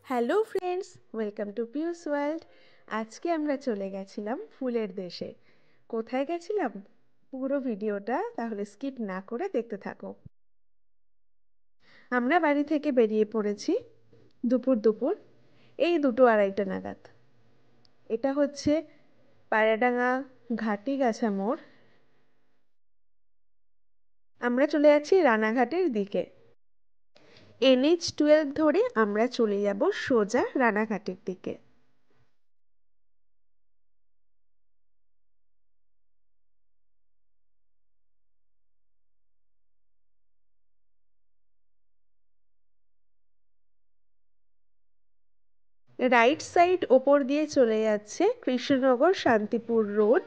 Hello friends, welcome to পিউস world. আজকে আমরা চলে গেছিলাম ফুলের দেশে। কোথায় গেছিলাম পুরো ভিডিওটা তাহলে স্কিপ না করে দেখতে থাকো। আমরা বাড়ি থেকে বেরিয়ে পড়েছি দুপুর দুপুর এই 2:30 নাগাদ। এটা হচ্ছে পায়রাডাঙ্গা ঘাটিগাছা মোড়। আমরা চলে যাচ্ছি রানাঘাটের দিকে। NH-12 ধরে আমরা চলে যাব সোজা রানাঘাটের দিকে। রাইট সাইড ওপর দিয়ে চলে যাচ্ছে কৃষ্ণনগর শান্তিপুর রোড,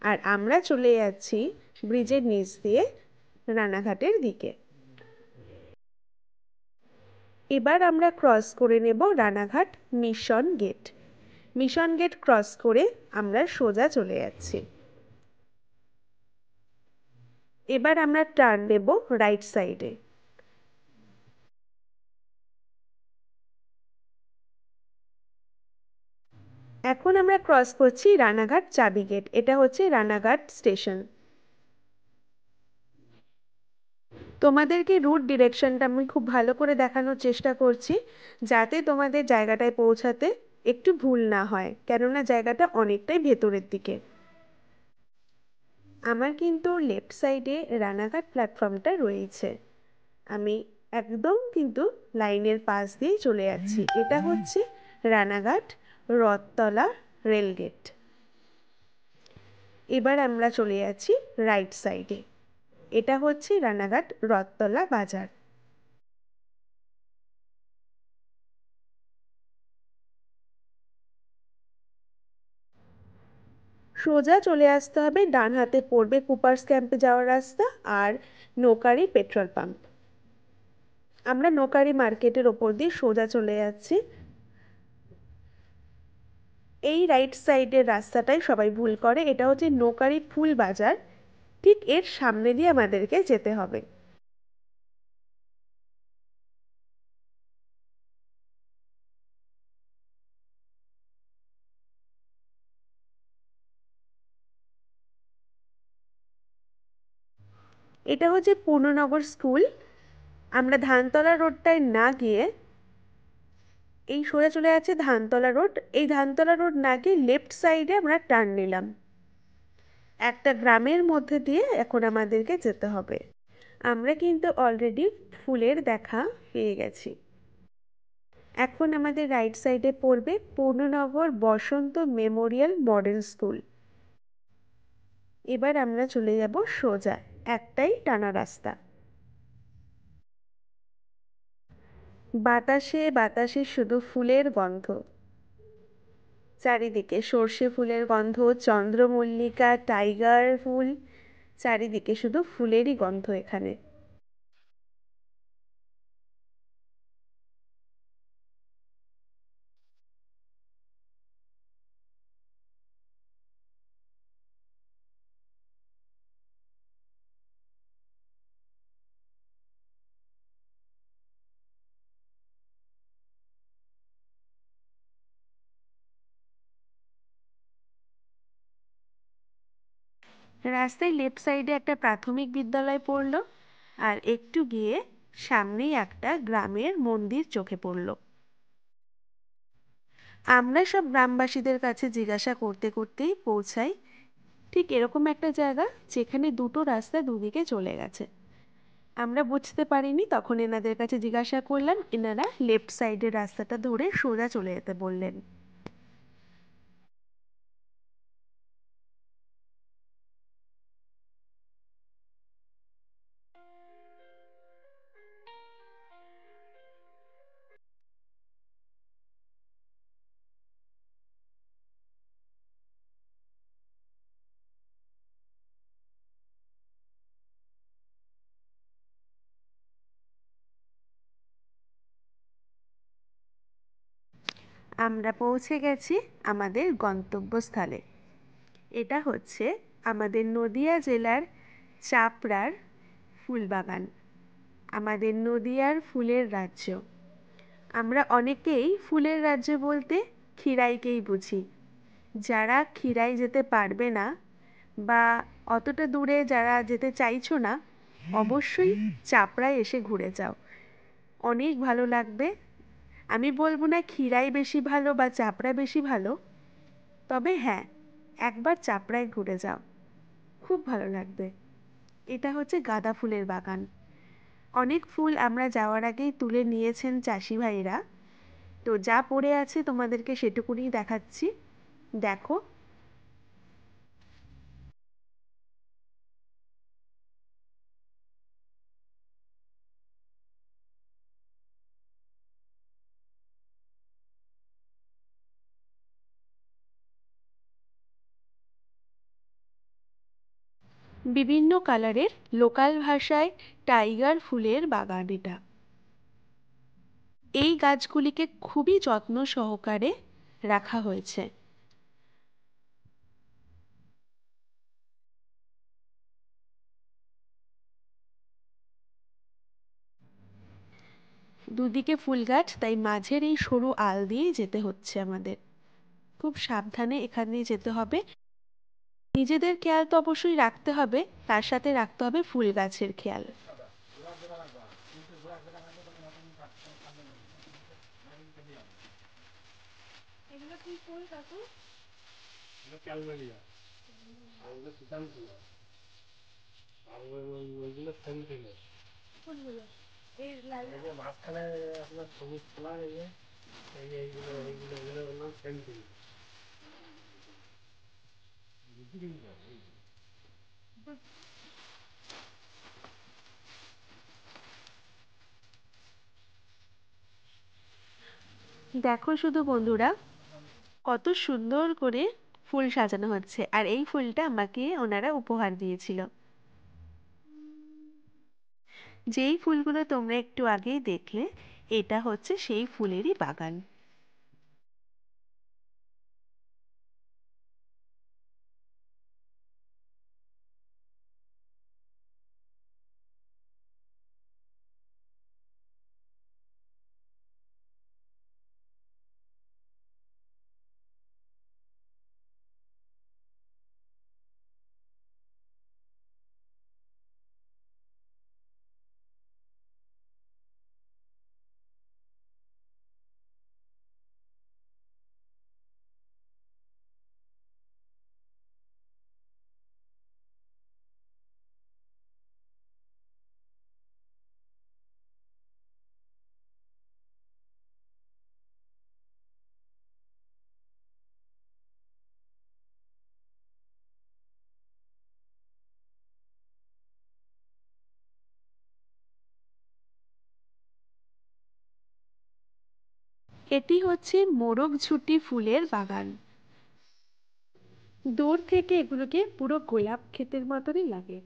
আর আমরা চলে যাচ্ছি ব্রিজের নিচ দিয়ে রানাঘাটের দিকে। এবার আমরা ক্রস করে নেব Ranaghat mission gate. Mission gate cross করে আমরা সোজা চলে যাচ্ছি। এবার আমরা টার্ন নেব রাইট সাইডে। এখন আমরা ক্রস করছি রানাঘাট চাবি গেট। এটা হচ্ছে রানাঘাট স্টেশন। তোমাদেরকে রুট ডিরেকশনটা আমি খুব ভালো করে দেখানোর চেষ্টা করছি, যাতে তোমাদের জায়গাটায় পৌঁছাতে একটু ভুল না হয়, কেননা জায়গাটা অনেকটাই ভেতরের দিকে। আমার কিন্তু লেফট সাইডে রানাঘাট প্ল্যাটফর্মটা রয়েছে। আমি একদম কিন্তু লাইনের পাশ দিয়েই চলে যাচ্ছি। এটা হচ্ছে রানাঘাট রথতলা রেলগেট। এবার আমরা চলে যাচ্ছি রাইট সাইডে। এটা হচ্ছে রানাঘাট রথতলা বাজার। সোজা চলে আসতে হবে, ডান হাতে পড়বে কুপার্স ক্যাম্পে যাওয়ার রাস্তা আর নৌকারি পেট্রোল পাম্প। আমরা নৌকারি মার্কেটের ওপর দিয়ে সোজা চলে যাচ্ছি। এই রাইট সাইডের রাস্তাটাই সবাই ভুল করে। এটা হচ্ছে নৌকারি ফুল বাজার, ঠিক এর সামনে দিয়ে আমাদেরকে যেতে হবে। এটা হচ্ছে পূর্ণনগর স্কুল। আমরা ধানতলা রোডটায় না গিয়ে এই সোজা চলে যাচ্ছে ধানতলা রোড। এই ধানতলা রোড না গিয়ে লেফট সাইডে আমরা টার্ন নিলাম। একটা গ্রামের মধ্যে দিয়ে এখন আমাদেরকে যেতে হবে। আমরা কিন্তু অলরেডি ফুলের দেখা পেয়ে গেছি। এখন আমাদের রাইট সাইডে পড়বে পূর্ণনগর বসন্ত মেমোরিয়াল মডেল স্কুল। এবার আমরা চলে যাব সোজা, একটাই টানা রাস্তা। বাতাসে বাতাসে শুধু ফুলের গন্ধ, চারিদিকে সর্ষে ফুলের গন্ধ, চন্দ্রমল্লিকা, টাইগার ফুল, চারিদিকে শুধু ফুলেরই গন্ধ এখানে। রাস্তায় লেফট সাইডে একটা প্রাথমিক বিদ্যালয় পড়লো, আর একটু গিয়ে সামনেই একটা গ্রামের মন্দির চোখে পড়ল। আমরা সব গ্রামবাসীদের কাছে জিজ্ঞাসা করতে করতেই পৌঁছাই ঠিক এরকম একটা জায়গা, যেখানে দুটো রাস্তা দুদিকে চলে গেছে। আমরা বুঝতে পারিনি, তখন এনাদের কাছে জিজ্ঞাসা করলাম, এনারা লেফট সাইডের রাস্তাটা ধরে সোজা চলে যেতে বললেন। আমরা পৌঁছে গেছি আমাদের গন্তব্যস্থলে। এটা হচ্ছে আমাদের নদিয়া জেলার চাপড়ার ফুলবাগান, আমাদের নদিয়ার ফুলের রাজ্য। আমরা অনেকেই ফুলের রাজ্য বলতে ক্ষীরাইকেই বুঝি। যারা ক্ষীরাই যেতে পারবে না বা অতটা দূরে যারা যেতে চাইছো না, অবশ্যই চাপড়ায় এসে ঘুরে যাও, অনেক ভালো লাগবে। আমি বলবো না ক্ষীরাই বেশি ভালো বা চাপড়া বেশি ভালো, তবে হ্যাঁ, একবার চাপড়ায় ঘুরে যাও, খুব ভালো লাগবে। এটা হচ্ছে গাঁদা ফুলের বাগান। অনেক ফুল আমরা যাওয়ার আগেই তুলে নিয়েছেন চাষি ভাইরা। তো যা পড়ে আছে তোমাদেরকে সেটুকুনি দেখাচ্ছি, দেখো। বিভিন্ন কালারের লোকাল ভাষায় টাইগার ফুলের বাগান এটা। এই গাছগুলিকে খুবই যত্ন সহকারে রাখা হয়েছে। দুদিকে ফুল গাছ, তাই মাঝের এই সরু আল দিয়েই যেতে হচ্ছে আমাদের। খুব সাবধানে এখান দিয়ে যেতে হবে। নিজেদের খেয়াল তো অবশ্যই রাখতে হবে, তার সাথে রাখতে হবে ফুল গাছের খেয়াল। এগুলো কি ফুল কাকু? ক্যালমেলিয়া, ওগুলো সুতান ফুল, আর ওইগুলো সেন্টিনেল ফুলগুলো। এই লাল মাঝখানে আপনার সবুজ কালার, এইগুলো এইগুলো এগুলো হলো সেন্টিনেল। দেখো শুধু বন্ধুরা, কত সুন্দর করে ফুল সাজানো হচ্ছে, আর এই ফুলটা আমাকে ওনারা উপহার দিয়েছিল। যেই ফুলগুলো তোমরা একটু আগেই দেখলে, এটা হচ্ছে সেই ফুলেরই বাগান। এটি হচ্ছে মোরগঝুঁটি ফুলের বাগান। দূর থেকে এগুলোকে পুরো গোলাপ ক্ষেতের মতনই লাগে।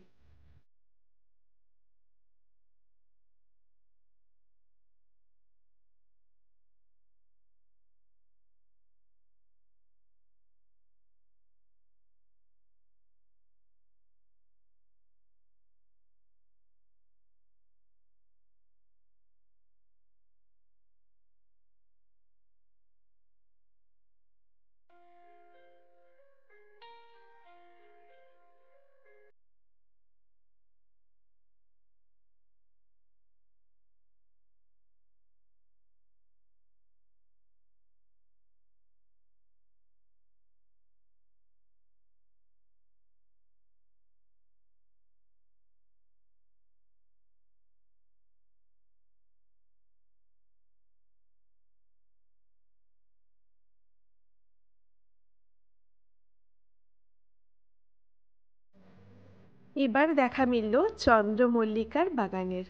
এবার দেখা মিলল চন্দ্রমল্লিকার বাগানের।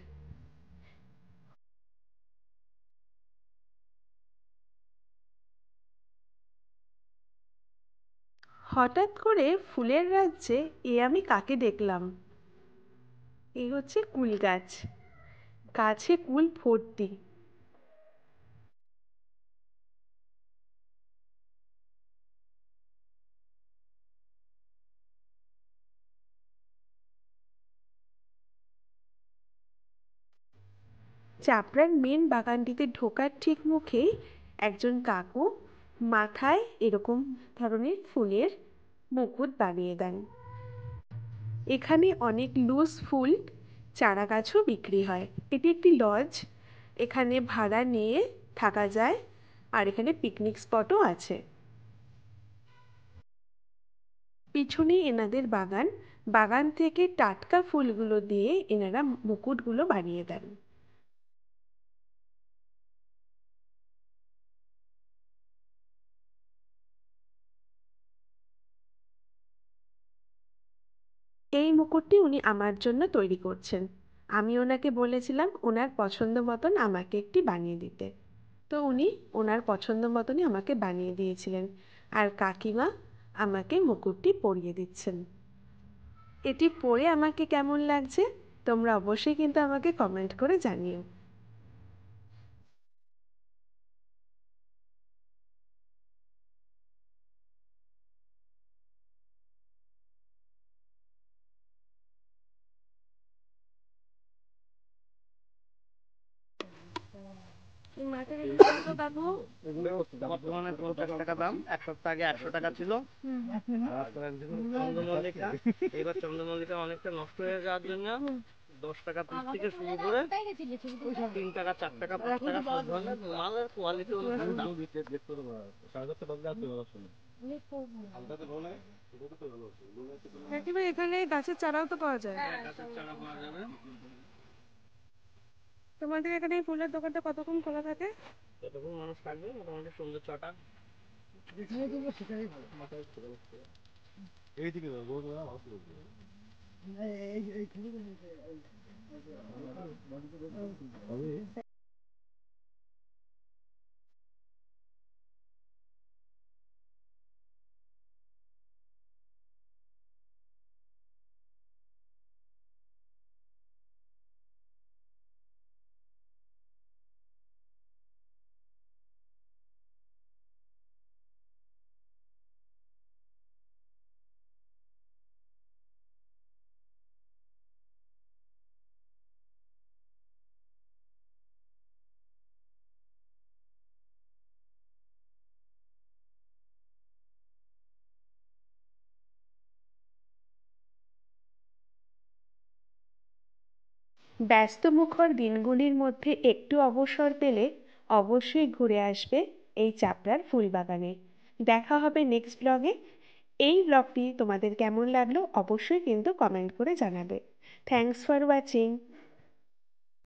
হঠাৎ করে ফুলের রাজ্যে এ আমি কাকে দেখলাম? এই হচ্ছে কুল গাছ, গাছে কুল ভর্তি। চাপড়ার মেন বাগানটিতে ঢোকার ঠিক মুখেই একজন কাকু মাথায় এরকম ধরনের ফুলের মুকুট বানিয়ে দেন। এখানে অনেক লুজ ফুল চারা গাছও বিক্রি হয়। এটি একটি লজ, এখানে ভাড়া নিয়ে থাকা যায়, আর এখানে পিকনিক স্পটও আছে। পিছনে এনাদের বাগান, বাগান থেকে টাটকা ফুলগুলো দিয়ে এনারা মুকুটগুলো বানিয়ে দেন। এই মুকুটটি উনি আমার জন্য তৈরি করছেন। আমি ওনাকে বলেছিলাম ওনার পছন্দ মতন আমাকে একটি বানিয়ে দিতে, তো উনি ওনার পছন্দ মতনই আমাকে বানিয়ে দিয়েছিলেন। আর কাকিমা আমাকে মুকুটটি পরিয়ে দিচ্ছেন। এটি পরে আমাকে কেমন লাগছে তোমরা অবশ্যই কিন্তু আমাকে কমেন্ট করে জানিও। বর্তমানে 50 টাকা দাম, 1 সপ্তাহ আগে 100 টাকা ছিল। চন্দ্রমল্লিকা, এবার চন্দ্রমল্লিকা অনেকটা নষ্ট হয়ে যাওয়ার জন্য 10 টাকা পিস থেকে শুরু করে 3 টাকা, 4 টাকা, 5 টাকা সব ধরনের মালের কোয়ালিটি অনুসারে দাম। এখানে গাছের চারাও তো পাওয়া যায়। গাছের চারা পাওয়া যাবে। তোমাদের এখানে এই ফুলের দোকানটা কতক্ষণ খোলা থাকে? যতক্ষণ মানুষ থাকবে, মোটামুটি সন্ধ্যে 6টা। ব্যস্তমুখর দিনগুলির মধ্যে একটু অবসর পেলে অবশ্যই ঘুরে আসবে এই চাপড়ার ফুলবাগানে। দেখা হবে নেক্সট ব্লগে। এই ব্লগটি তোমাদের কেমন লাগলো অবশ্যই কিন্তু কমেন্ট করে জানাবে। Thanks for watching.